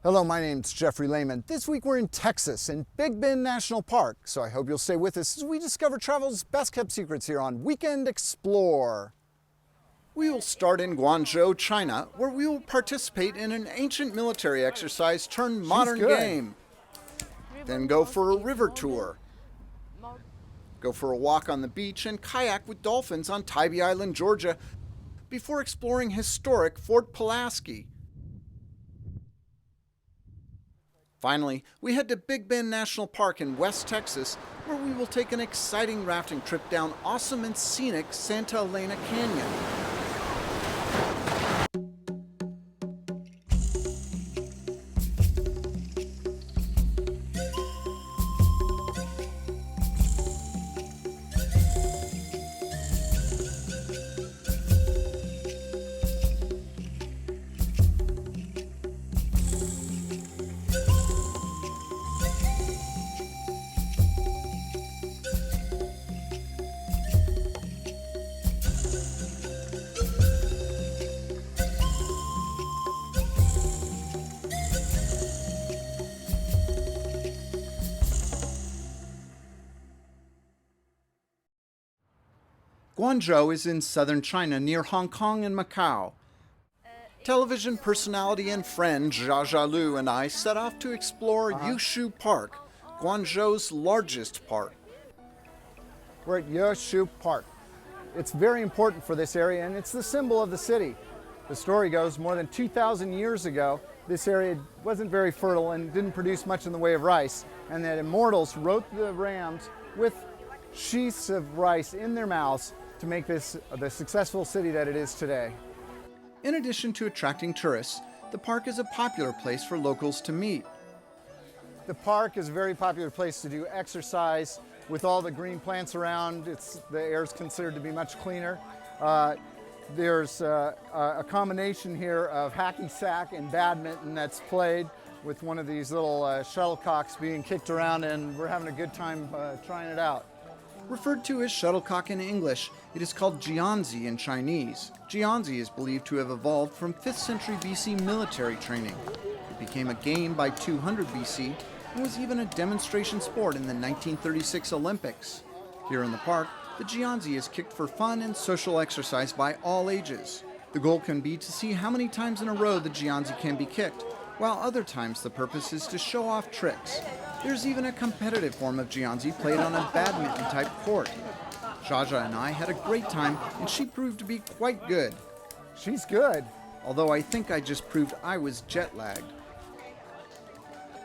Hello, my name's Jeffrey Lehman. This week we're in Texas in Big Bend National Park, so I hope you'll stay with us as we discover travel's best kept secrets here on Weekend Explore. We will start in Guangzhou, China, where we will participate in an ancient military exercise turned modern game. Then go for a river tour. Go for a walk on the beach and kayak with dolphins on Tybee Island, Georgia, before exploring historic Fort Pulaski. Finally, we head to Big Bend National Park in West Texas, where we will take an exciting rafting trip down awesome and scenic Santa Elena Canyon. Guangzhou is in southern China near Hong Kong and Macau. Television personality and friend Jia Lu and I set off to explore Yushu Park, Guangzhou's largest park. We're at Yushu Park. It's very important for this area and it's the symbol of the city. The story goes more than 2,000 years ago, this area wasn't very fertile and didn't produce much in the way of rice, and that immortals wrote the rams with sheaths of rice in their mouths to make this the successful city that it is today. In addition to attracting tourists, the park is a popular place for locals to meet. The park is a very popular place to do exercise with all the green plants around. The air is considered to be much cleaner. There's a combination here of hacky sack and badminton that's played with one of these little shuttlecocks being kicked around, and we're having a good time trying it out. Referred to as shuttlecock in English, it is called Jianzi in Chinese. Jianzi is believed to have evolved from 5th century BC military training. It became a game by 200 BC and was even a demonstration sport in the 1936 Olympics. Here in the park, the Jianzi is kicked for fun and social exercise by all ages. The goal can be to see how many times in a row the Jianzi can be kicked, while other times the purpose is to show off tricks. There's even a competitive form of Jianzi played on a badminton-type court. Jaja and I had a great time, and she proved to be quite good. She's good. Although I think I just proved I was jet-lagged.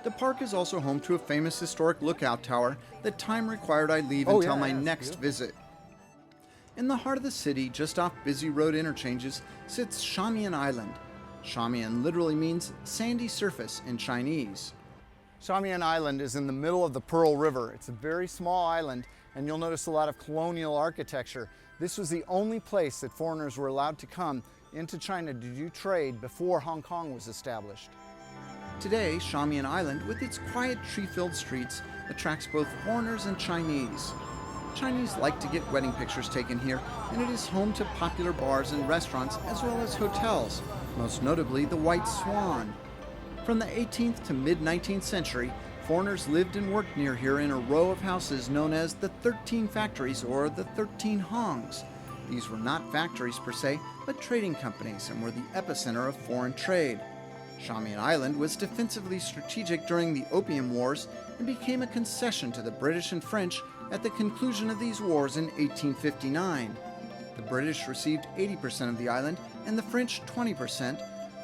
The park is also home to a famous historic lookout tower that time required I leave until my next visit. In the heart of the city, just off busy road interchanges, sits Shamian Island. Shamian literally means sandy surface in Chinese. Shamian Island is in the middle of the Pearl River. It's a very small island, and you'll notice a lot of colonial architecture. This was the only place that foreigners were allowed to come into China to do trade before Hong Kong was established. Today, Shamian Island, with its quiet tree-filled streets, attracts both foreigners and Chinese. Chinese like to get wedding pictures taken here, and it is home to popular bars and restaurants as well as hotels, most notably the White Swan. From the 18th to mid-19th century, foreigners lived and worked near here in a row of houses known as the 13 Factories or the 13 Hongs. These were not factories per se, but trading companies and were the epicenter of foreign trade. Shamian Island was defensively strategic during the Opium Wars and became a concession to the British and French at the conclusion of these wars in 1859. The British received 80% of the island and the French 20%,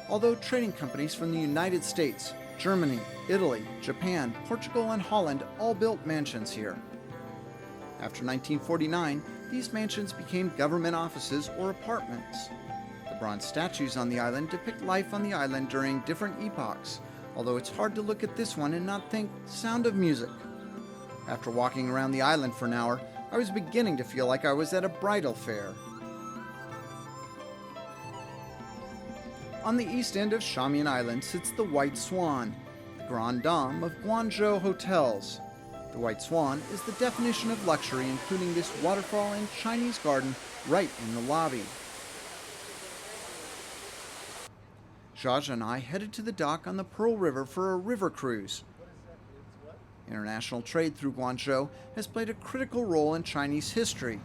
although trading companies from the United States, Germany, Italy, Japan, Portugal, and Holland all built mansions here. After 1949, these mansions became government offices or apartments. The bronze statues on the island depict life on the island during different epochs, although it's hard to look at this one and not think Sound of Music. After walking around the island for an hour, I was beginning to feel like I was at a bridal fair. On the east end of Shamian Island sits the White Swan, the grande dame of Guangzhou hotels. The White Swan is the definition of luxury, including this waterfall and Chinese garden right in the lobby. Zsa and I headed to the dock on the Pearl River for a river cruise. International trade through Guangzhou has played a critical role in Chinese history.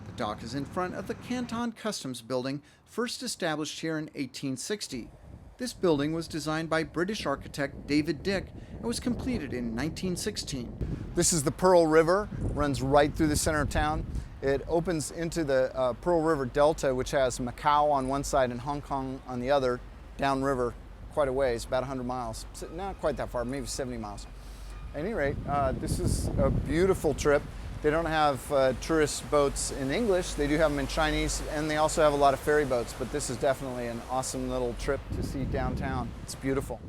The dock is in front of the Canton Customs Building, first established here in 1860. This building was designed by British architect David Dick and was completed in 1916. This is the Pearl River, runs right through the center of town. It opens into the Pearl River Delta, which has Macau on one side and Hong Kong on the other, downriver quite a ways, about 100 miles. So not quite that far, maybe 70 miles. At any rate, this is a beautiful trip. They don't have tourist boats in English. They do have them in Chinese, and they also have a lot of ferry boats, but this is definitely an awesome little trip to see downtown. It's beautiful.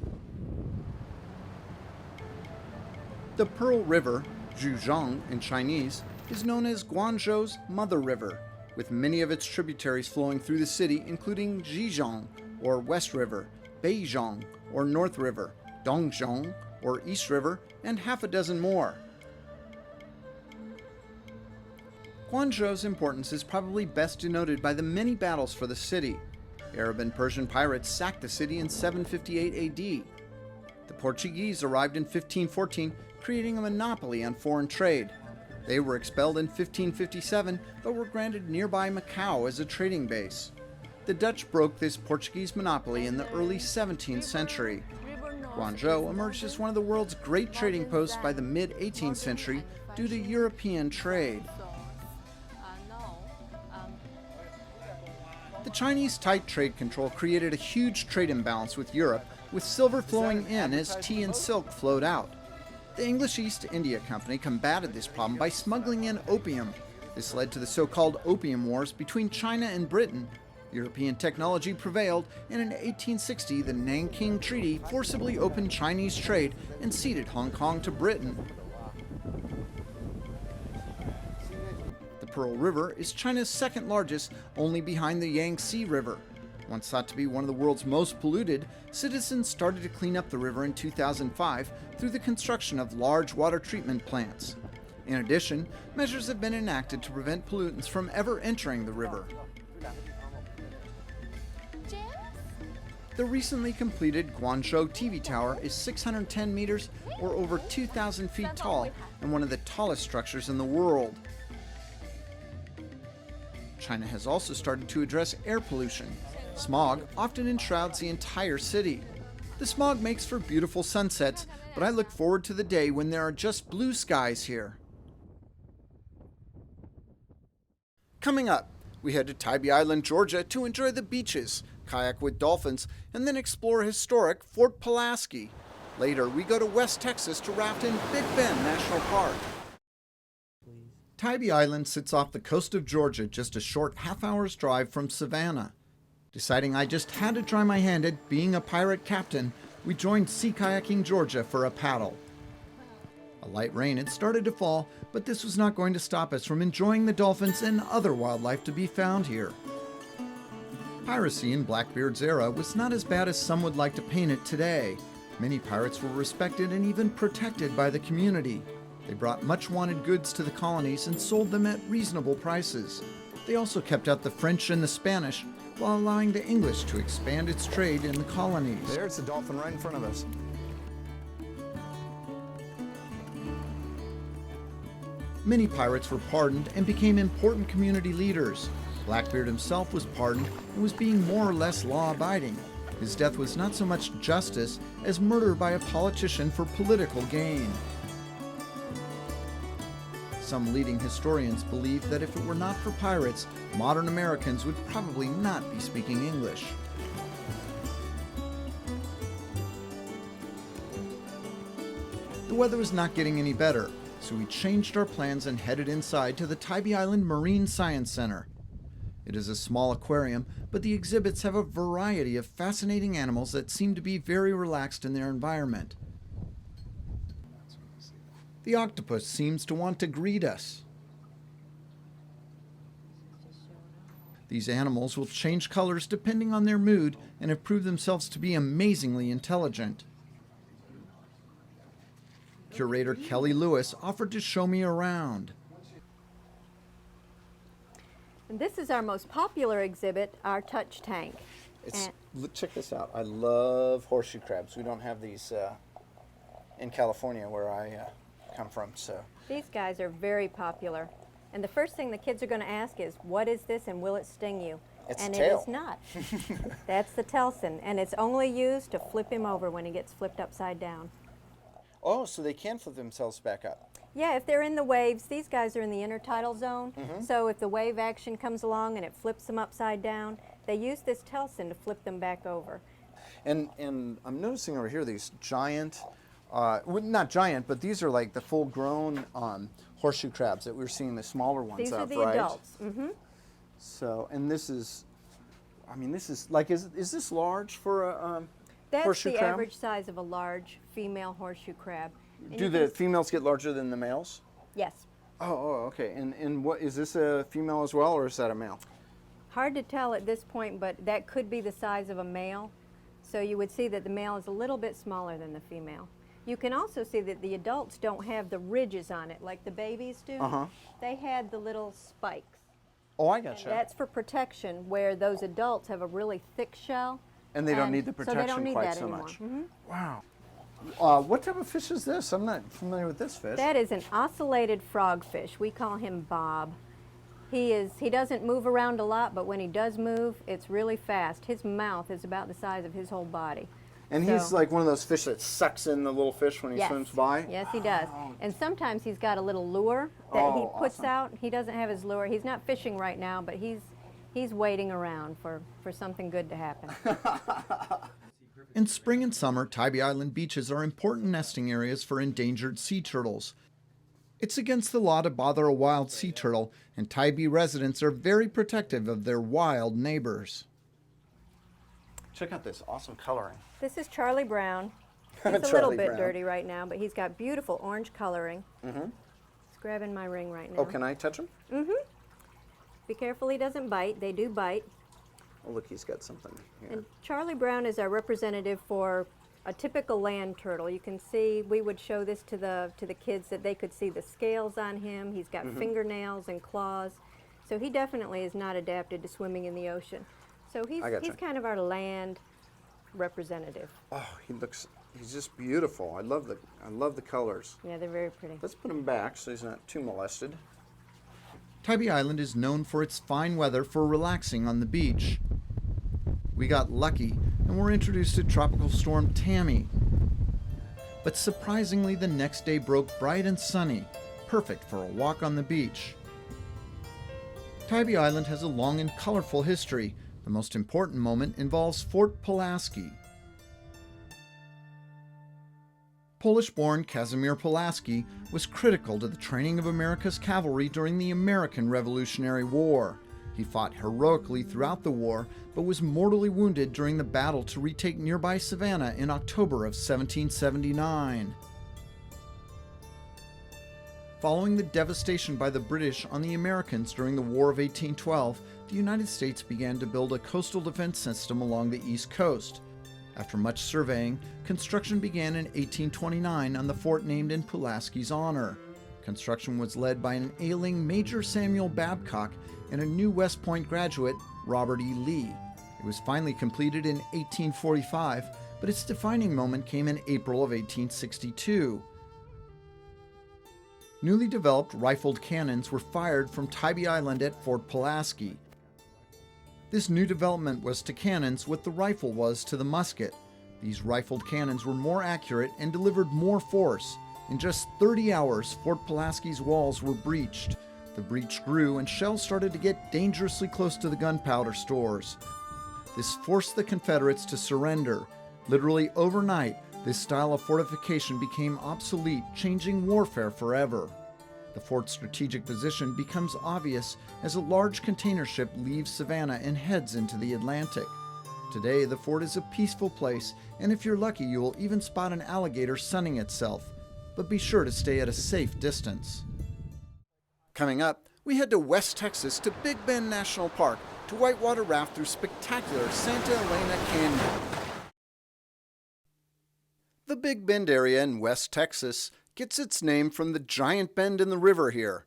The Pearl River, Zhujiang in Chinese, is known as Guangzhou's Mother River, with many of its tributaries flowing through the city, including Zhijiang, or West River, Beijiang, or North River, Dongjiang, or East River, and half a dozen more. Guangzhou's importance is probably best denoted by the many battles for the city. Arab and Persian pirates sacked the city in 758 AD. The Portuguese arrived in 1514, creating a monopoly on foreign trade. They were expelled in 1557, but were granted nearby Macau as a trading base. The Dutch broke this Portuguese monopoly in the early 17th century. Guangzhou emerged as one of the world's great trading posts by the mid-18th century due to European trade. The Chinese tight trade control created a huge trade imbalance with Europe, with silver flowing in as tea and silk flowed out. The English East India Company combated this problem by smuggling in opium. This led to the so-called Opium Wars between China and Britain. European technology prevailed, and in 1860 the Nanking Treaty forcibly opened Chinese trade and ceded Hong Kong to Britain. The Pearl River is China's second largest, only behind the Yangtze River. Once thought to be one of the world's most polluted, citizens started to clean up the river in 2005 through the construction of large water treatment plants. In addition, measures have been enacted to prevent pollutants from ever entering the river. The recently completed Guangzhou TV Tower is 610 meters, or over 2,000 feet tall, and one of the tallest structures in the world. China has also started to address air pollution. Smog often enshrouds the entire city. The smog makes for beautiful sunsets, but I look forward to the day when there are just blue skies here. Coming up, we head to Tybee Island, Georgia to enjoy the beaches, kayak with dolphins, and then explore historic Fort Pulaski. Later, we go to West Texas to raft in Big Bend National Park. Tybee Island sits off the coast of Georgia, just a short half-hour's drive from Savannah. Deciding I just had to try my hand at being a pirate captain, we joined Sea Kayaking Georgia for a paddle. A light rain had started to fall, but this was not going to stop us from enjoying the dolphins and other wildlife to be found here. Piracy in Blackbeard's era was not as bad as some would like to paint it today. Many pirates were respected and even protected by the community. They brought much-wanted goods to the colonies and sold them at reasonable prices. They also kept out the French and the Spanish, while allowing the English to expand its trade in the colonies. There's the dolphin right in front of us. Many pirates were pardoned and became important community leaders. Blackbeard himself was pardoned and was being more or less law-abiding. His death was not so much justice as murder by a politician for political gain. Some leading historians believe that if it were not for pirates, modern Americans would probably not be speaking English. The weather was not getting any better, so we changed our plans and headed inside to the Tybee Island Marine Science Center. It is a small aquarium, but the exhibits have a variety of fascinating animals that seem to be very relaxed in their environment. The octopus seems to want to greet us. These animals will change colors depending on their mood and have proved themselves to be amazingly intelligent. Curator Kelly Lewis offered to show me around. And this is our most popular exhibit, our touch tank. Check this out. I love horseshoe crabs. We don't have these in California where I come from. So these guys are very popular. And the first thing the kids are going to ask is, what is this and will it sting you? It's and a tail. It is not. That's the telson, and it's only used to flip him over when he gets flipped upside down. Oh, so they can flip themselves back up. Yeah, if they're in the waves, these guys are in the intertidal zone. Mm-hmm. So if the wave action comes along and it flips them upside down, they use this telson to flip them back over. And I'm noticing over here these giant, well, not giant, but these are like the full-grown horseshoe crabs that we're seeing the smaller ones These are of, the right? adults. Mm-hmm. So, and this is, I mean, this is like, is this large for a That's horseshoe the crab? average size of a large female horseshoe crab. And Do the females get larger than the males? Yes. Oh, okay. And what, is this a female as well, or is that a male? Hard to tell at this point, but that could be the size of a male. So you would see that the male is a little bit smaller than the female. You can also see that the adults don't have the ridges on it like the babies do. Uh-huh. They had the little spikes. Oh, I gotcha. That's for protection, where those adults have a really thick shell. And they don't need the so they protection don't need quite that so anymore. much. Mhm. Wow. What type of fish is this? I'm not familiar with this fish. That is an ocellated frogfish. We call him Bob. He doesn't move around a lot, but when he does move, it's really fast. His mouth is about the size of his whole body. And he's like one of those fish that sucks in the little fish when he swims by? Yes, he does. And sometimes he's got a little lure that he puts out. He doesn't have his lure. He's not fishing right now, but he's waiting around for something good to happen. In spring and summer, Tybee Island beaches are important nesting areas for endangered sea turtles. It's against the law to bother a wild sea turtle, and Tybee residents are very protective of their wild neighbors. Check out this awesome coloring. This is Charlie Brown. He's a little bit dirty right now, but he's got beautiful orange coloring. Mm-hmm. He's grabbing my ring right now. Oh, can I touch him? Mm-hmm. Be careful he doesn't bite. They do bite. Oh, look, he's got something here. And Charlie Brown is our representative for a typical land turtle. You can see, we would show this to the kids that they could see the scales on him. He's got fingernails and claws. So he definitely is not adapted to swimming in the ocean. So he's kind of our land representative. Oh, he's just beautiful. I love the colors. Yeah, they're very pretty. Let's put him back so he's not too molested. Tybee Island is known for its fine weather for relaxing on the beach. We got lucky and were introduced to Tropical Storm Tammy. But surprisingly, the next day broke bright and sunny, perfect for a walk on the beach. Tybee Island has a long and colorful history. The most important moment involves Fort Pulaski. Polish-born Kazimierz Pulaski was critical to the training of America's cavalry during the American Revolutionary War. He fought heroically throughout the war, but was mortally wounded during the battle to retake nearby Savannah in October of 1779. Following the devastation by the British on the Americans during the War of 1812, the United States began to build a coastal defense system along the East Coast. After much surveying, construction began in 1829 on the fort named in Pulaski's honor. Construction was led by an ailing Major Samuel Babcock and a new West Point graduate, Robert E. Lee. It was finally completed in 1845, but its defining moment came in April of 1862. Newly developed rifled cannons were fired from Tybee Island at Fort Pulaski. This new development was to cannons what the rifle was to the musket. These rifled cannons were more accurate and delivered more force. In just 30 hours, Fort Pulaski's walls were breached. The breach grew and shells started to get dangerously close to the gunpowder stores. This forced the Confederates to surrender. Literally overnight, this style of fortification became obsolete, changing warfare forever. The fort's strategic position becomes obvious as a large container ship leaves Savannah and heads into the Atlantic. Today, the fort is a peaceful place, and if you're lucky, you will even spot an alligator sunning itself. But be sure to stay at a safe distance. Coming up, we head to West Texas to Big Bend National Park to whitewater raft through spectacular Santa Elena Canyon. The Big Bend area in West Texas gets its name from the giant bend in the river here.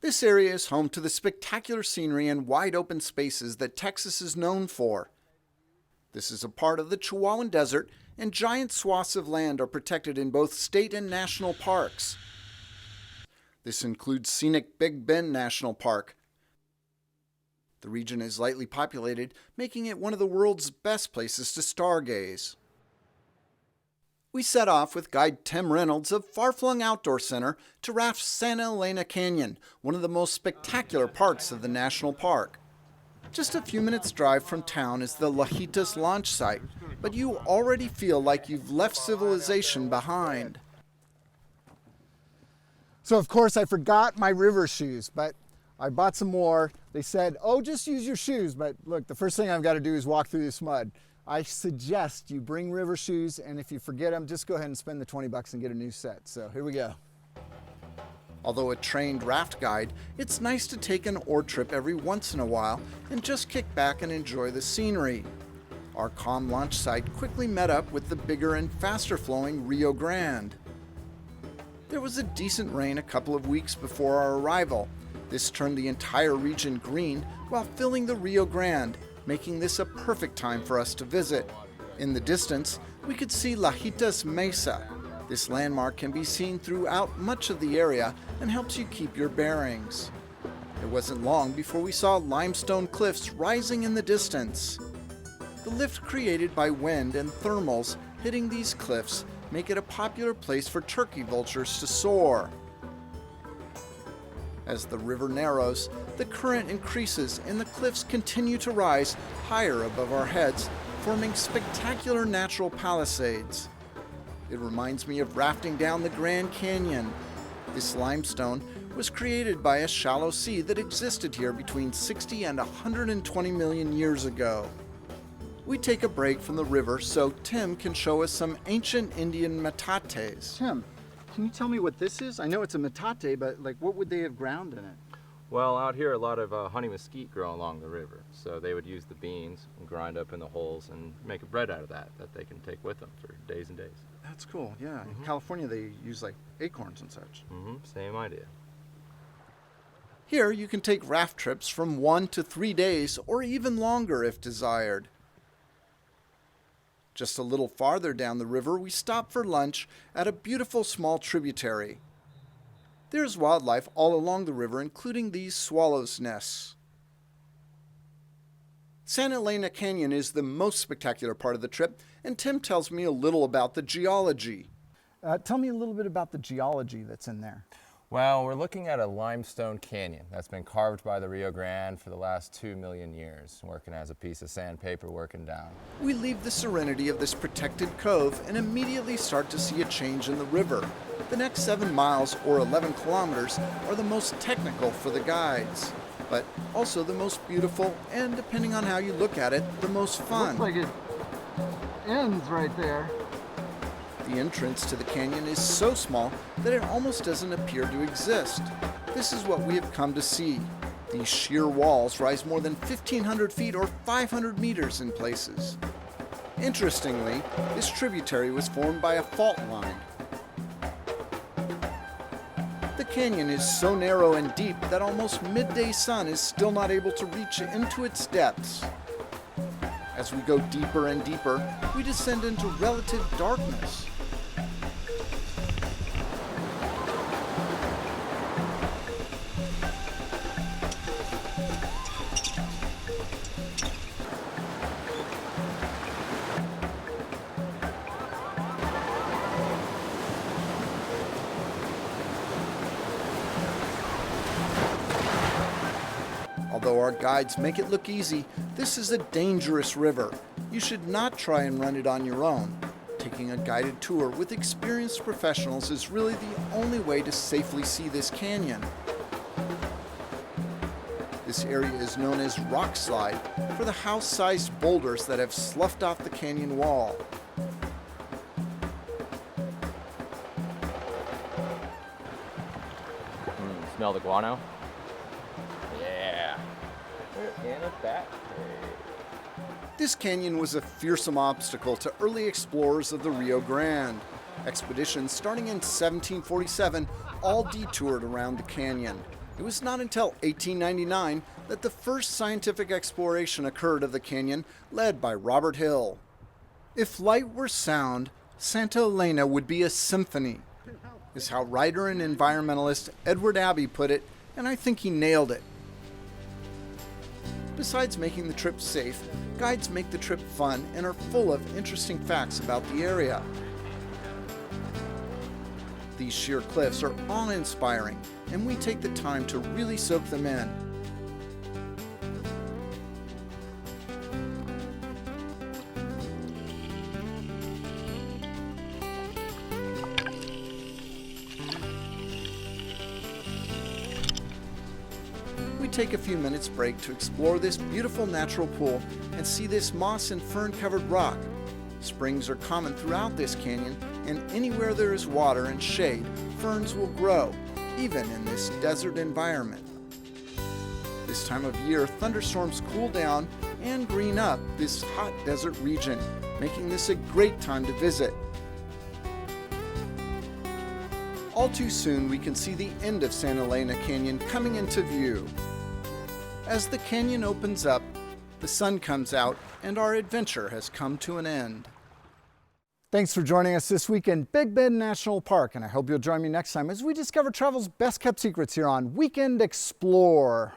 This area is home to the spectacular scenery and wide open spaces that Texas is known for. This is a part of the Chihuahuan Desert, and giant swaths of land are protected in both state and national parks. This includes scenic Big Bend National Park. The region is lightly populated, making it one of the world's best places to stargaze. We set off with guide Tim Reynolds of Far-Flung Outdoor Center to raft Santa Elena Canyon, one of the most spectacular parts of the national park. Just a few minutes' drive from town is the Lajitas launch site, but you already feel like you've left civilization behind. So of course I forgot my river shoes, but I bought some more. They said, oh, just use your shoes, but look, the first thing I've got to do is walk through this mud. I suggest you bring river shoes, and if you forget them, just go ahead and spend the 20 bucks and get a new set. So here we go. Although a trained raft guide, it's nice to take an oar trip every once in a while and just kick back and enjoy the scenery. Our calm launch site quickly met up with the bigger and faster flowing Rio Grande. There was a decent rain a couple of weeks before our arrival. This turned the entire region green while filling the Rio Grande, making this a perfect time for us to visit. In the distance, we could see Lajitas Mesa. This landmark can be seen throughout much of the area and helps you keep your bearings. It wasn't long before we saw limestone cliffs rising in the distance. The lift created by wind and thermals hitting these cliffs make it a popular place for turkey vultures to soar. As the river narrows, the current increases and the cliffs continue to rise higher above our heads, forming spectacular natural palisades. It reminds me of rafting down the Grand Canyon. This limestone was created by a shallow sea that existed here between 60 and 120 million years ago. We take a break from the river so Tim can show us some ancient Indian metates. Tim, can you tell me what this is? I know it's a metate, but like what would they have ground in it? Well, out here a lot of honey mesquite grow along the river, so they would use the beans and grind up in the holes and make a bread out of that they can take with them for days and days. That's cool, yeah. In California they use like acorns and such. Same idea. Here you can take raft trips from 1 to 3 days or even longer if desired. Just a little farther down the river, we stop for lunch at a beautiful small tributary. There's wildlife all along the river, including these swallows' nests. Santa Elena Canyon is the most spectacular part of the trip, and Tim tells me a little about the geology. Tell me a little bit about the geology that's in there. Well, we're looking at a limestone canyon that's been carved by the Rio Grande for the last 2 million years, working as a piece of sandpaper working down. We leave the serenity of this protected cove and immediately start to see a change in the river. The next 7 miles or 11 kilometers are the most technical for the guides, but also the most beautiful and, depending on how you look at it, the most fun. Looks like it ends right there. The entrance to the canyon is so small that it almost doesn't appear to exist. This is what we have come to see. These sheer walls rise more than 1,500 feet or 500 meters in places. Interestingly, this tributary was formed by a fault line. The canyon is so narrow and deep that almost midday sun is still not able to reach into its depths. As we go deeper and deeper, we descend into relative darkness. Although our guides make it look easy, this is a dangerous river. You should not try and run it on your own. Taking a guided tour with experienced professionals is really the only way to safely see this canyon. This area is known as Rock Slide for the house-sized boulders that have sloughed off the canyon wall. Smell the guano? Yeah. We're in a bat cave. This canyon was a fearsome obstacle to early explorers of the Rio Grande. Expeditions starting in 1747 all detoured around the canyon. It was not until 1899 that the first scientific exploration occurred of the canyon, led by Robert Hill. If light were sound, Santa Elena would be a symphony, is how writer and environmentalist Edward Abbey put it, and I think he nailed it. Besides making the trip safe, guides make the trip fun and are full of interesting facts about the area. These sheer cliffs are awe-inspiring, and we take the time to really soak them in. We take a few minutes break to explore this beautiful natural pool and see this moss and fern-covered rock. Springs are common throughout this canyon, and anywhere there is water and shade, ferns will grow, even in this desert environment. This time of year, thunderstorms cool down and green up this hot desert region, making this a great time to visit. All too soon, we can see the end of Santa Elena Canyon coming into view. As the canyon opens up, the sun comes out, and our adventure has come to an end. Thanks for joining us this week in Big Bend National Park, and I hope you'll join me next time as we discover travel's best kept secrets here on Weekend Explore.